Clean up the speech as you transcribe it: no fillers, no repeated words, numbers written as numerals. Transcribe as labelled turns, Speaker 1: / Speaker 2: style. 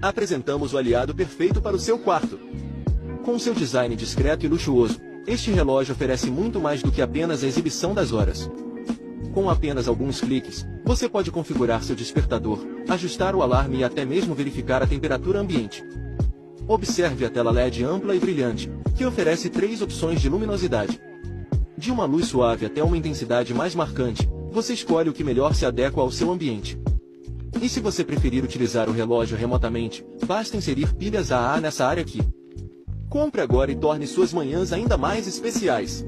Speaker 1: apresentamos o aliado perfeito para o seu quarto. Com seu design discreto e luxuoso, este relógio oferece muito mais do que apenas a exibição das horas. Com apenas alguns cliques, você pode configurar seu despertador, ajustar o alarme e até mesmo verificar a temperatura ambiente. Observe a tela LED ampla e brilhante, que oferece 3 opções de luminosidade. De uma luz suave até uma intensidade mais marcante, você escolhe o que melhor se adequa ao seu ambiente. E se você preferir utilizar o relógio remotamente, basta inserir pilhas AA nessa área aqui. Compre agora e torne suas manhãs ainda mais especiais.